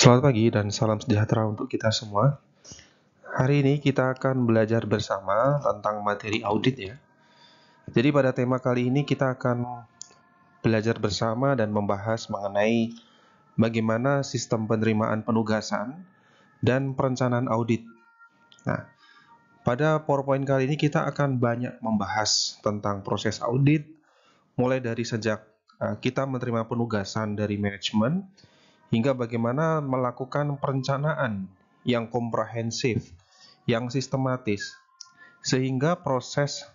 Selamat pagi dan salam sejahtera untuk kita semua. Hari ini kita akan belajar bersama tentang materi audit ya. Jadi pada tema kali ini kita akan belajar bersama dan membahas mengenai bagaimana sistem penerimaan penugasan dan perencanaan audit. Nah, pada PowerPoint kali ini kita akan banyak membahas tentang proses audit, mulai dari sejak kita menerima penugasan dari manajemen, hingga bagaimana melakukan perencanaan yang komprehensif, yang sistematis, sehingga proses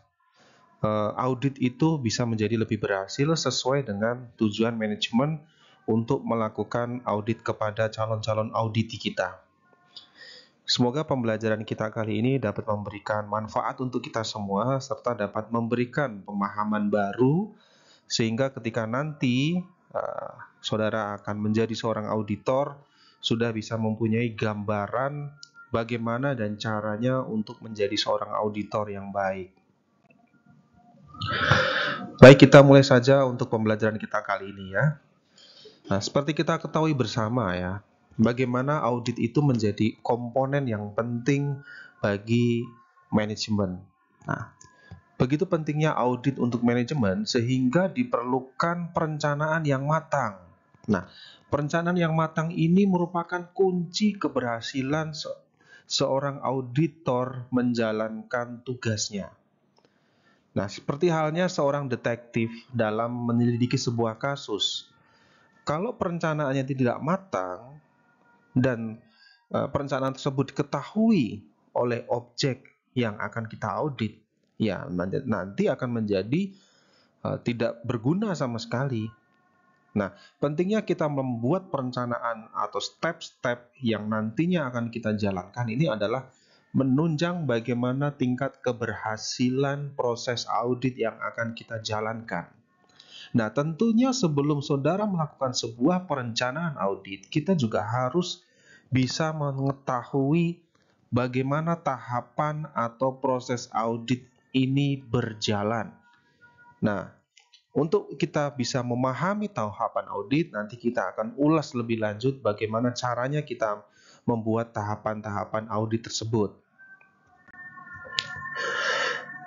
audit itu bisa menjadi lebih berhasil sesuai dengan tujuan manajemen untuk melakukan audit kepada calon-calon auditi kita. Semoga pembelajaran kita kali ini dapat memberikan manfaat untuk kita semua, serta dapat memberikan pemahaman baru, sehingga ketika nanti saudara akan menjadi seorang auditor, sudah bisa mempunyai gambaran bagaimana dan caranya untuk menjadi seorang auditor yang baik. Baik, kita mulai saja untuk pembelajaran kita kali ini ya. Nah, seperti kita ketahui bersama ya, bagaimana audit itu menjadi komponen yang penting bagi manajemen. Nah, begitu pentingnya audit untuk manajemen sehingga diperlukan perencanaan yang matang. Nah, perencanaan yang matang ini merupakan kunci keberhasilan seorang auditor menjalankan tugasnya. Nah, seperti halnya seorang detektif dalam menyelidiki sebuah kasus. Kalau perencanaannya tidak matang dan perencanaan tersebut diketahui oleh objek yang akan kita audit, ya nanti akan menjadi tidak berguna sama sekali. Nah, pentingnya kita membuat perencanaan atau step-step yang nantinya akan kita jalankan ini adalah menunjang bagaimana tingkat keberhasilan proses audit yang akan kita jalankan. Nah, tentunya sebelum saudara melakukan sebuah perencanaan audit, kita juga harus bisa mengetahui bagaimana tahapan atau proses audit ini berjalan. Nah, untuk kita bisa memahami tahapan audit, nanti kita akan ulas lebih lanjut bagaimana caranya kita membuat tahapan-tahapan audit tersebut.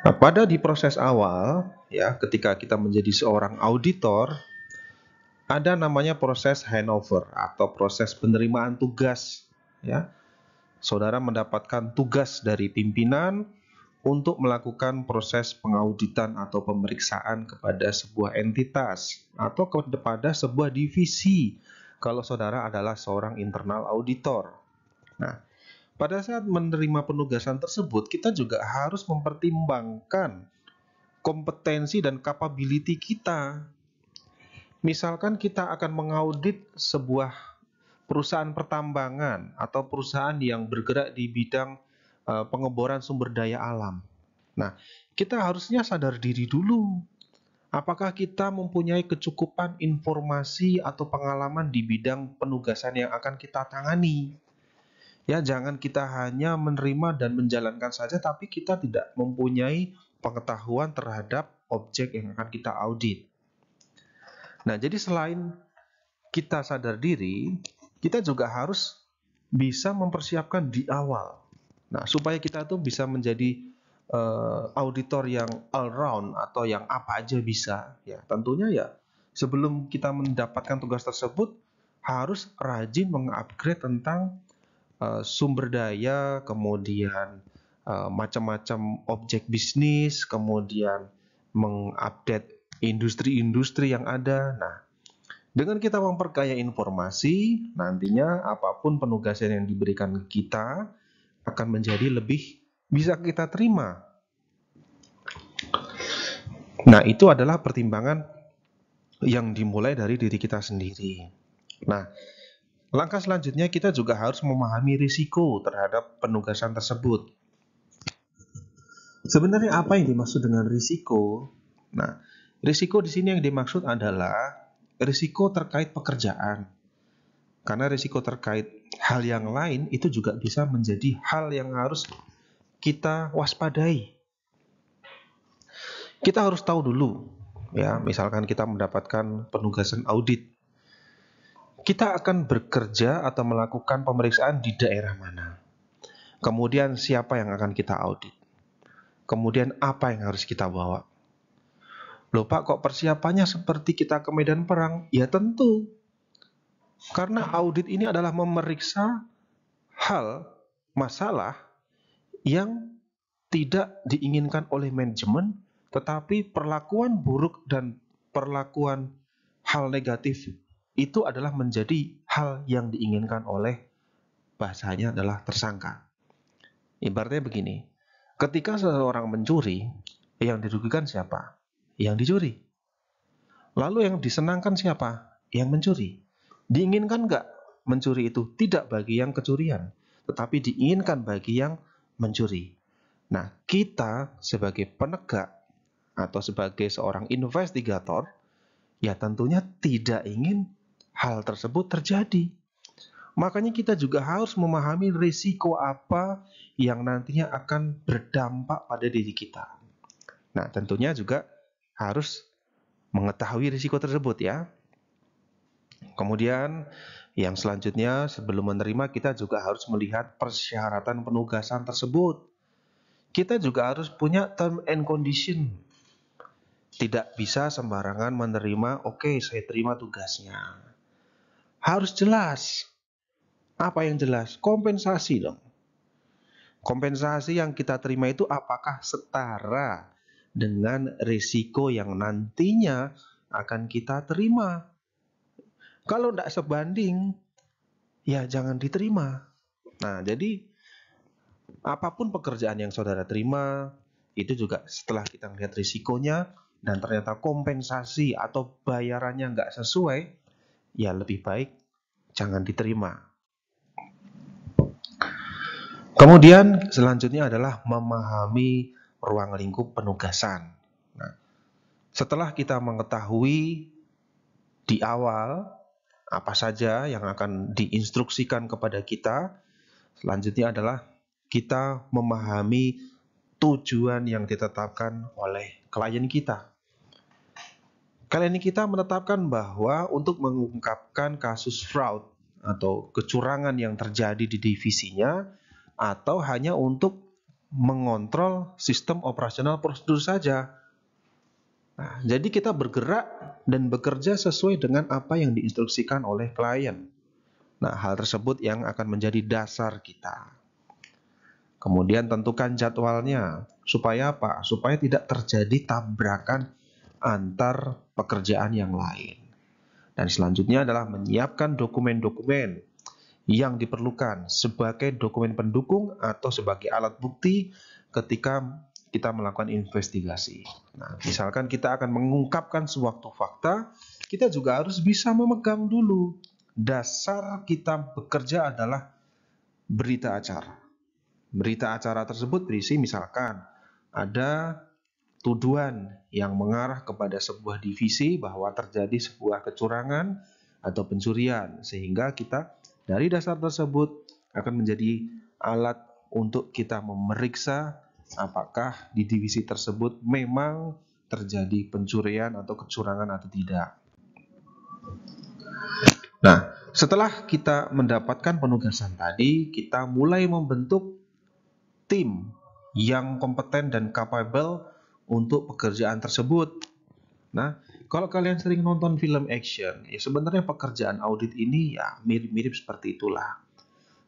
Nah, pada di proses awal, ya, ketika kita menjadi seorang auditor, ada namanya proses handover atau proses penerimaan tugas, ya. Saudara mendapatkan tugas dari pimpinan untuk melakukan proses pengauditan atau pemeriksaan kepada sebuah entitas atau kepada sebuah divisi kalau saudara adalah seorang internal auditor. Nah, pada saat menerima penugasan tersebut, kita juga harus mempertimbangkan kompetensi dan capability kita. Misalkan kita akan mengaudit sebuah perusahaan pertambangan atau perusahaan yang bergerak di bidang pengeboran sumber daya alam. Nah, kita harusnya sadar diri dulu. Apakah kita mempunyai kecukupan informasi atau pengalaman di bidang penugasan yang akan kita tangani? Ya, jangan kita hanya menerima dan menjalankan saja, tapi kita tidak mempunyai pengetahuan terhadap objek yang akan kita audit. Nah, jadi selain kita sadar diri, kita juga harus bisa mempersiapkan di awal. Nah, supaya kita tuh bisa menjadi auditor yang all round atau yang apa aja bisa. Ya, tentunya ya sebelum kita mendapatkan tugas tersebut harus rajin mengupgrade tentang sumber daya, kemudian macam-macam objek bisnis, kemudian mengupdate industri-industri yang ada. Nah, dengan kita memperkaya informasi, nantinya apapun penugasan yang diberikan kita akan menjadi lebih bisa kita terima. Nah, itu adalah pertimbangan yang dimulai dari diri kita sendiri. Nah, langkah selanjutnya kita juga harus memahami risiko terhadap penugasan tersebut. Sebenarnya apa yang dimaksud dengan risiko? Nah, risiko di sini yang dimaksud adalah risiko terkait pekerjaan. Karena risiko terkait hal yang lain itu juga bisa menjadi hal yang harus kita waspadai. Kita harus tahu dulu, ya, misalkan kita mendapatkan penugasan audit. kita akan bekerja atau melakukan pemeriksaan di daerah mana. Kemudian siapa yang akan kita audit. Kemudian apa yang harus kita bawa. Loh Pak, kok persiapannya seperti kita ke medan perang? Ya tentu. Karena audit ini adalah memeriksa hal, masalah yang tidak diinginkan oleh manajemen, tetapi perlakuan buruk dan perlakuan hal negatif itu adalah menjadi hal yang diinginkan oleh, bahasanya adalah tersangka. Ibaratnya begini, ketika seseorang mencuri, yang dirugikan siapa? Yang dicuri. Lalu yang disenangkan siapa? Yang mencuri. Diinginkan nggak mencuri itu? Tidak bagi yang kecurian, tetapi diinginkan bagi yang mencuri. Nah, kita sebagai penegak atau sebagai seorang investigator, ya tentunya tidak ingin hal tersebut terjadi. Makanya kita juga harus memahami risiko apa yang nantinya akan berdampak pada diri kita. Nah, tentunya juga harus mengetahui risiko tersebut ya. Kemudian yang selanjutnya sebelum menerima kita juga harus melihat persyaratan penugasan tersebut. Kita juga harus punya term and condition. Tidak bisa sembarangan menerima, oke, saya terima tugasnya. Harus jelas. Apa yang jelas? Kompensasi dong. Kompensasi yang kita terima itu apakah setara dengan risiko yang nantinya akan kita terima? Kalau tidak sebanding, ya jangan diterima. Nah, jadi apapun pekerjaan yang saudara terima, itu juga setelah kita melihat risikonya dan ternyata kompensasi atau bayarannya nggak sesuai, ya lebih baik jangan diterima. Kemudian selanjutnya adalah memahami ruang lingkup penugasan. Nah, setelah kita mengetahui di awal apa saja yang akan diinstruksikan kepada kita, selanjutnya adalah kita memahami tujuan yang ditetapkan oleh klien kita. Klien kita menetapkan bahwa untuk mengungkapkan kasus fraud atau kecurangan yang terjadi di divisinya, atau hanya untuk mengontrol sistem operasional prosedur saja. Nah, jadi kita bergerak dan bekerja sesuai dengan apa yang diinstruksikan oleh klien. Nah, hal tersebut yang akan menjadi dasar kita. Kemudian tentukan jadwalnya. Supaya apa? Supaya tidak terjadi tabrakan antar pekerjaan yang lain. Dan selanjutnya adalah menyiapkan dokumen-dokumen yang diperlukan sebagai dokumen pendukung atau sebagai alat bukti ketika kita melakukan investigasi. Nah, misalkan kita akan mengungkapkan suatu fakta, kita juga harus bisa memegang dulu. Dasar kita bekerja adalah berita acara. Berita acara tersebut berisi misalkan ada tuduhan yang mengarah kepada sebuah divisi bahwa terjadi sebuah kecurangan atau pencurian, sehingga kita dari dasar tersebut akan menjadi alat untuk kita memeriksa apakah di divisi tersebut memang terjadi pencurian atau kecurangan atau tidak. Nah, setelah kita mendapatkan penugasan tadi, kita mulai membentuk tim yang kompeten dan capable untuk pekerjaan tersebut. Nah, kalau kalian sering nonton film action, ya sebenarnya pekerjaan audit ini ya mirip-mirip seperti itulah.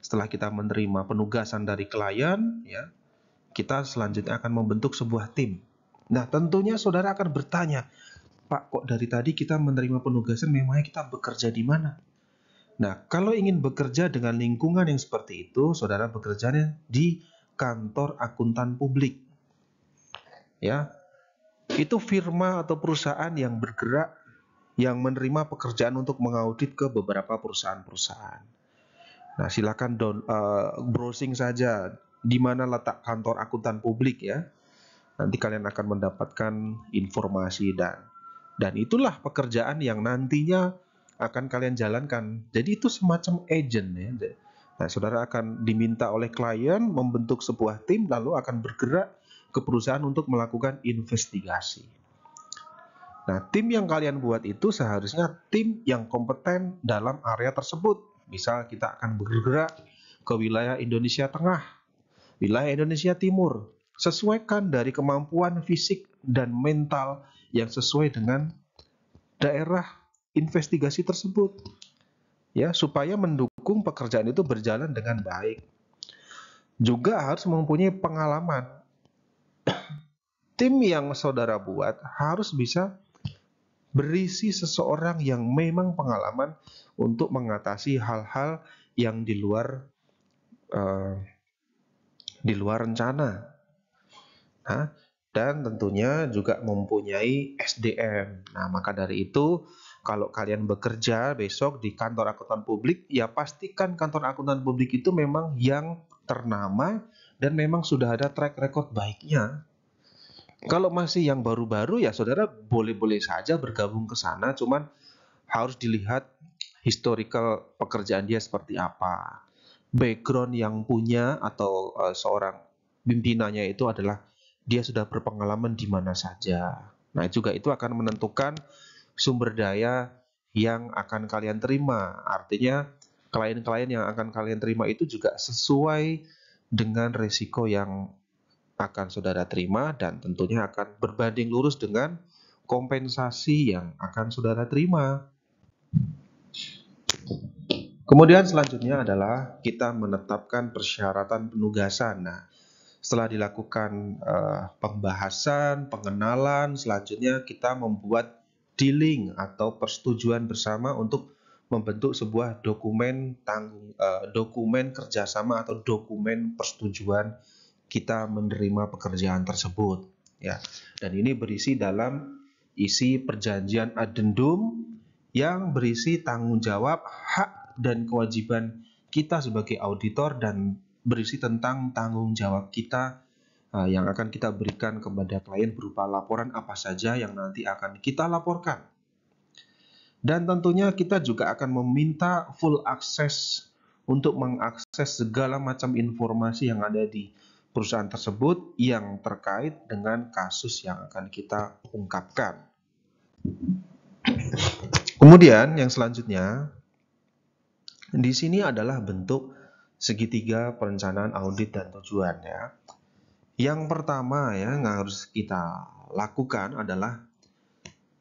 Setelah kita menerima penugasan dari klien, ya, kita selanjutnya akan membentuk sebuah tim. Nah, tentunya saudara akan bertanya, Pak, kok dari tadi kita menerima penugasan, memangnya kita bekerja di mana? Nah, kalau ingin bekerja dengan lingkungan yang seperti itu, saudara bekerjanya di kantor akuntan publik. Ya, itu firma atau perusahaan yang bergerak, yang menerima pekerjaan untuk mengaudit ke beberapa perusahaan-perusahaan. Nah, silakan browsing saja di mana letak kantor akuntan publik ya. Nanti kalian akan mendapatkan informasi dan itulah pekerjaan yang nantinya akan kalian jalankan. Jadi itu semacam agent ya. Nah, saudara akan diminta oleh klien membentuk sebuah tim lalu akan bergerak ke perusahaan untuk melakukan investigasi. Nah, tim yang kalian buat itu seharusnya tim yang kompeten dalam area tersebut. Misal kita akan bergerak ke wilayah Indonesia Tengah, wilayah Indonesia Timur. Sesuaikan dari kemampuan fisik dan mental yang sesuai dengan daerah investigasi tersebut. Ya, supaya mendukung pekerjaan itu berjalan dengan baik. Juga harus mempunyai pengalaman. Tim yang saudara buat harus bisa berisi seseorang yang memang pengalaman untuk mengatasi hal-hal yang uh, di luar rencana. Nah, dan tentunya juga mempunyai SDM. Nah, maka dari itu, kalau kalian bekerja besok di kantor akuntan publik, ya pastikan kantor akuntan publik itu memang yang ternama dan memang sudah ada track record baiknya. Kalau masih yang baru-baru, ya saudara boleh-boleh saja bergabung ke sana, cuman harus dilihat historical pekerjaan dia seperti apa. Background yang punya atau seorang pimpinannya itu adalah dia sudah berpengalaman di mana saja. Nah, juga itu akan menentukan sumber daya yang akan kalian terima. Artinya, klien-klien yang akan kalian terima itu juga sesuai dengan risiko yang akan saudara terima dan tentunya akan berbanding lurus dengan kompensasi yang akan saudara terima. Kemudian selanjutnya adalah kita menetapkan persyaratan penugasan. Nah, setelah dilakukan pembahasan, pengenalan, selanjutnya kita membuat dealing atau persetujuan bersama untuk membentuk sebuah dokumen kerjasama atau dokumen persetujuan kita menerima pekerjaan tersebut. Ya, dan ini berisi dalam isi perjanjian adendum yang berisi tanggung jawab, hak dan kewajiban kita sebagai auditor dan berisi tentang tanggung jawab kita yang akan kita berikan kepada klien berupa laporan apa saja yang nanti akan kita laporkan. Dan tentunya kita juga akan meminta full akses untuk mengakses segala macam informasi yang ada di perusahaan tersebut yang terkait dengan kasus yang akan kita ungkapkan. Kemudian yang selanjutnya di sini adalah bentuk segitiga perencanaan audit dan tujuan ya. Yang pertama ya yang harus kita lakukan adalah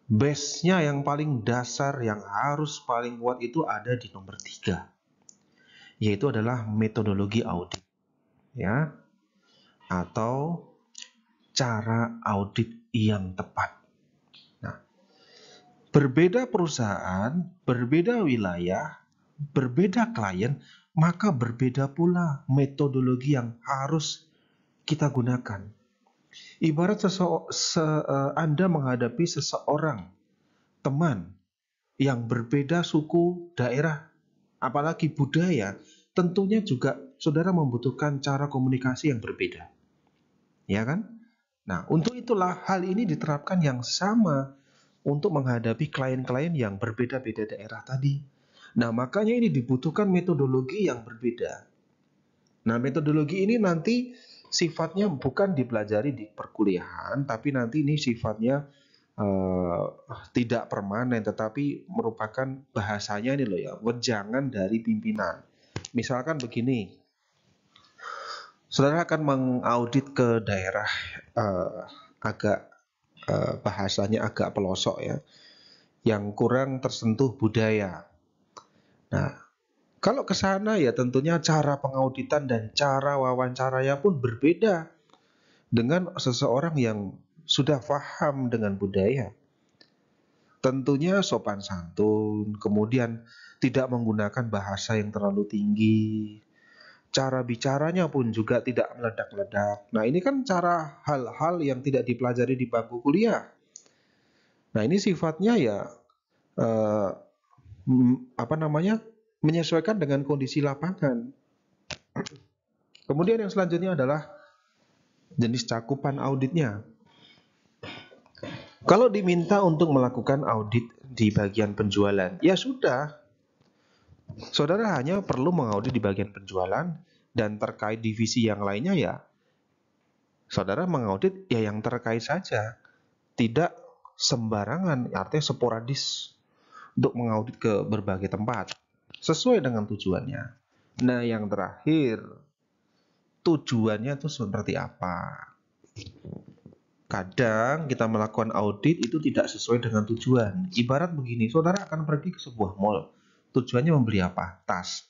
base-nya yang paling dasar yang harus paling kuat itu ada di nomor 3. Yaitu adalah metodologi audit ya atau cara audit yang tepat. Nah, berbeda perusahaan, berbeda wilayah, berbeda klien, maka berbeda pula metodologi yang harus kita gunakan. Ibarat Anda menghadapi seseorang teman yang berbeda suku, daerah, apalagi budaya, tentunya juga saudara membutuhkan cara komunikasi yang berbeda. Ya kan? Nah, untuk itulah hal ini diterapkan yang sama untuk menghadapi klien-klien yang berbeda-beda daerah tadi. Nah, makanya ini dibutuhkan metodologi yang berbeda. Nah, metodologi ini nanti sifatnya bukan dipelajari di perkuliahan, tapi nanti ini sifatnya tidak permanen, tetapi merupakan bahasanya ini loh ya, wejangan dari pimpinan. Misalkan begini, saudara akan mengaudit ke daerah agak bahasanya agak pelosok ya, yang kurang tersentuh budaya. Nah, kalau ke sana ya tentunya cara pengauditan dan cara wawancaranya pun berbeda dengan seseorang yang sudah paham dengan budaya. Tentunya sopan santun, kemudian tidak menggunakan bahasa yang terlalu tinggi. Cara bicaranya pun juga tidak meledak-ledak. Nah, ini kan cara hal-hal yang tidak dipelajari di bangku kuliah. Nah, ini sifatnya ya eh, menyesuaikan dengan kondisi lapangan. Kemudian yang selanjutnya adalah jenis cakupan auditnya. Kalau diminta untuk melakukan audit di bagian penjualan, ya sudah. Saudara hanya perlu mengaudit di bagian penjualan dan terkait divisi yang lainnya ya. Saudara mengaudit ya yang terkait saja. Tidak sembarangan, artinya sporadis untuk mengaudit ke berbagai tempat sesuai dengan tujuannya. Nah, yang terakhir, tujuannya itu seperti apa? Kadang kita melakukan audit itu tidak sesuai dengan tujuan. Ibarat begini, saudara akan pergi ke sebuah mall. Tujuannya membeli apa? Tas.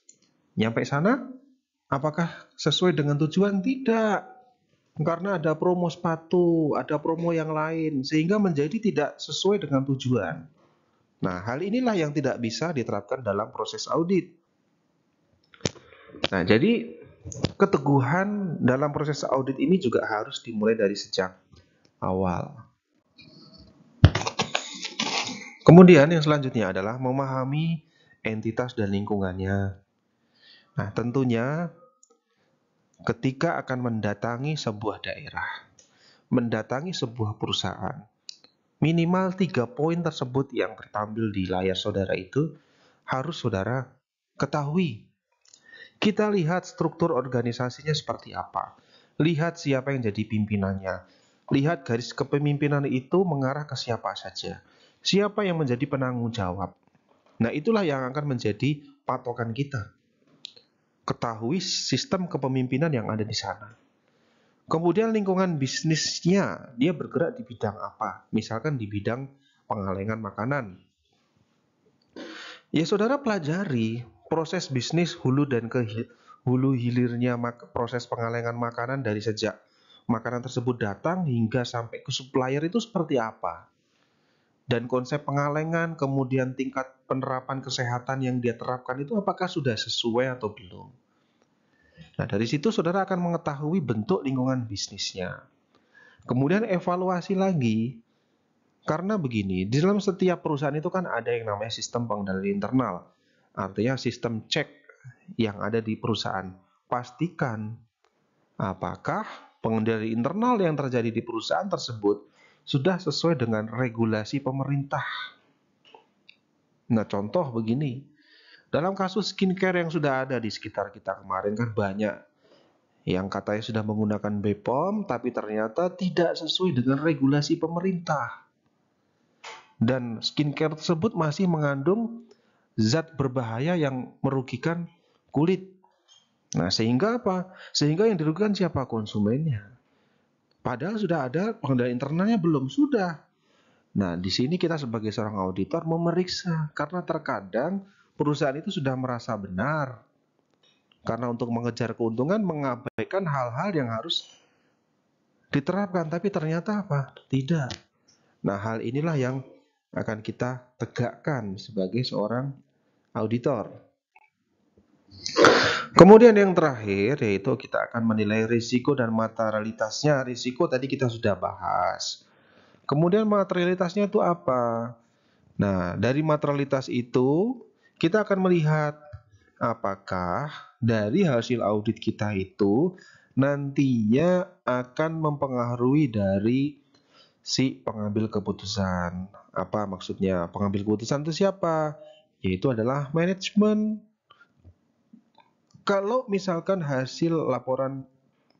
Nyampe sana, apakah sesuai dengan tujuan? Tidak. Karena ada promo sepatu, ada promo yang lain, sehingga menjadi tidak sesuai dengan tujuan. Nah, hal inilah yang tidak bisa diterapkan dalam proses audit. Nah, jadi keteguhan dalam proses audit ini juga harus dimulai dari sejak awal. Kemudian yang selanjutnya adalah memahami entitas dan lingkungannya. Nah, tentunya ketika akan mendatangi sebuah daerah, mendatangi sebuah perusahaan, minimal 3 poin tersebut yang tertampil di layar saudara itu harus saudara ketahui. Kita lihat struktur organisasinya seperti apa. Lihat siapa yang jadi pimpinannya. Lihat garis kepemimpinan itu mengarah ke siapa saja. Siapa yang menjadi penanggung jawab. Nah, itulah yang akan menjadi patokan kita. Ketahui sistem kepemimpinan yang ada di sana. Kemudian lingkungan bisnisnya, dia bergerak di bidang apa? Misalkan di bidang pengalengan makanan. Ya, saudara pelajari proses bisnis hulu dan hulu hilirnya proses pengalengan makanan dari sejak makanan tersebut datang hingga sampai ke supplier itu seperti apa. Dan konsep pengalengan, kemudian tingkat penerapan kesehatan yang dia terapkan itu apakah sudah sesuai atau belum. Nah, dari situ saudara akan mengetahui bentuk lingkungan bisnisnya. Kemudian evaluasi lagi, karena begini, di dalam setiap perusahaan itu kan ada yang namanya sistem pengendalian internal. Artinya sistem cek yang ada di perusahaan. Pastikan apakah pengendali internal yang terjadi di perusahaan tersebut sudah sesuai dengan regulasi pemerintah. Nah, contoh begini, dalam kasus skincare yang sudah ada di sekitar kita kemarin kan banyak yang katanya sudah menggunakan BPOM tapi ternyata tidak sesuai dengan regulasi pemerintah. Dan skincare tersebut masih mengandung zat berbahaya yang merugikan kulit. Nah, sehingga apa? Sehingga yang dirugikan siapa? Konsumennya. Padahal sudah ada pengendalian internalnya belum? Sudah. Nah, di sini kita sebagai seorang auditor memeriksa karena terkadang perusahaan itu sudah merasa benar. Karena untuk mengejar keuntungan mengabaikan hal-hal yang harus diterapkan, tapi ternyata apa? Tidak. Nah, hal inilah yang akan kita tegakkan sebagai seorang auditor. Kemudian yang terakhir yaitu kita akan menilai risiko dan materialitasnya. Risiko tadi kita sudah bahas. Kemudian materialitasnya itu apa? Nah, dari materialitas itu kita akan melihat apakah dari hasil audit kita itu nantinya akan mempengaruhi dari si pengambil keputusan. Apa maksudnya? Pengambil keputusan itu siapa? Yaitu adalah manajemen. Kalau misalkan hasil laporan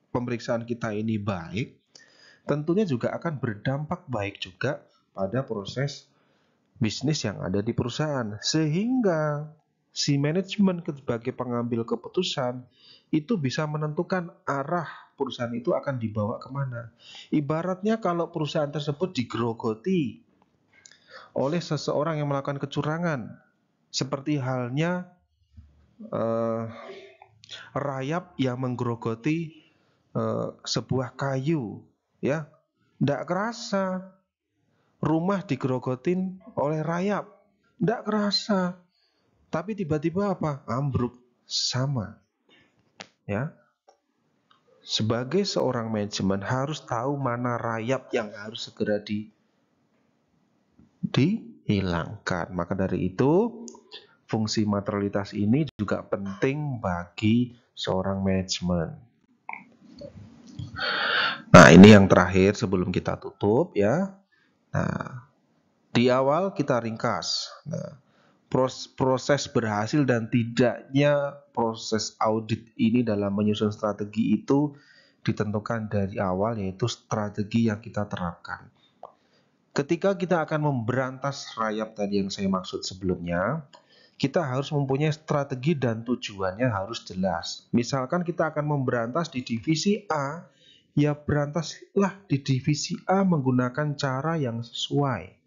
pemeriksaan kita ini baik, tentunya juga akan berdampak baik juga pada proses bisnis yang ada di perusahaan. Sehingga si manajemen sebagai pengambil keputusan itu bisa menentukan arah perusahaan itu akan dibawa kemana. Ibaratnya kalau perusahaan tersebut digerogoti oleh seseorang yang melakukan kecurangan, seperti halnya rayap yang menggerogoti sebuah kayu, ya, tidak kerasa. Rumah digerogotin oleh rayap, tidak kerasa. Tapi tiba-tiba apa? Ambruk. Sama, ya. Sebagai seorang manajemen harus tahu mana rayap yang harus segera dihilangkan. Maka dari itu, fungsi materialitas ini juga penting bagi seorang manajemen. Nah, ini yang terakhir sebelum kita tutup ya. Nah, di awal kita ringkas. Nah, proses berhasil dan tidaknya proses audit ini dalam menyusun strategi itu ditentukan dari awal, yaitu strategi yang kita terapkan. Ketika kita akan memberantas rayap tadi yang saya maksud sebelumnya, kita harus mempunyai strategi dan tujuannya harus jelas. Misalkan kita akan memberantas di divisi A, ya berantaslah di divisi A menggunakan cara yang sesuai.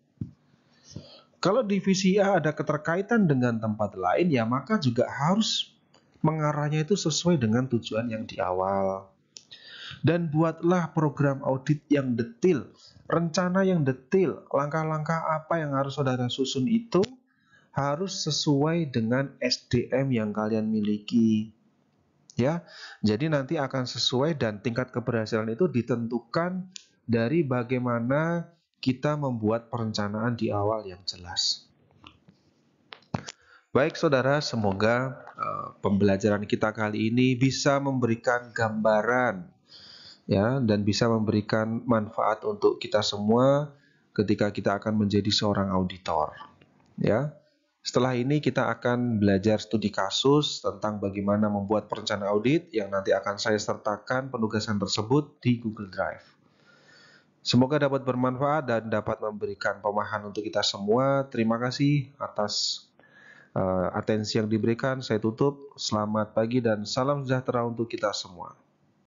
Kalau divisi A ada keterkaitan dengan tempat lain, ya maka juga harus mengarahnya itu sesuai dengan tujuan yang di awal. Dan buatlah program audit yang detail, rencana yang detail, langkah-langkah apa yang harus saudara susun itu harus sesuai dengan SDM yang kalian miliki. Ya, jadi nanti akan sesuai dan tingkat keberhasilan itu ditentukan dari bagaimana kita membuat perencanaan di awal yang jelas. Baik saudara, semoga pembelajaran kita kali ini bisa memberikan gambaran ya dan bisa memberikan manfaat untuk kita semua ketika kita akan menjadi seorang auditor. Ya. Setelah ini kita akan belajar studi kasus tentang bagaimana membuat perencanaan audit yang nanti akan saya sertakan penugasan tersebut di Google Drive. Semoga dapat bermanfaat dan dapat memberikan pemahaman untuk kita semua. Terima kasih atas atensi yang diberikan. Saya tutup. Selamat pagi dan salam sejahtera untuk kita semua.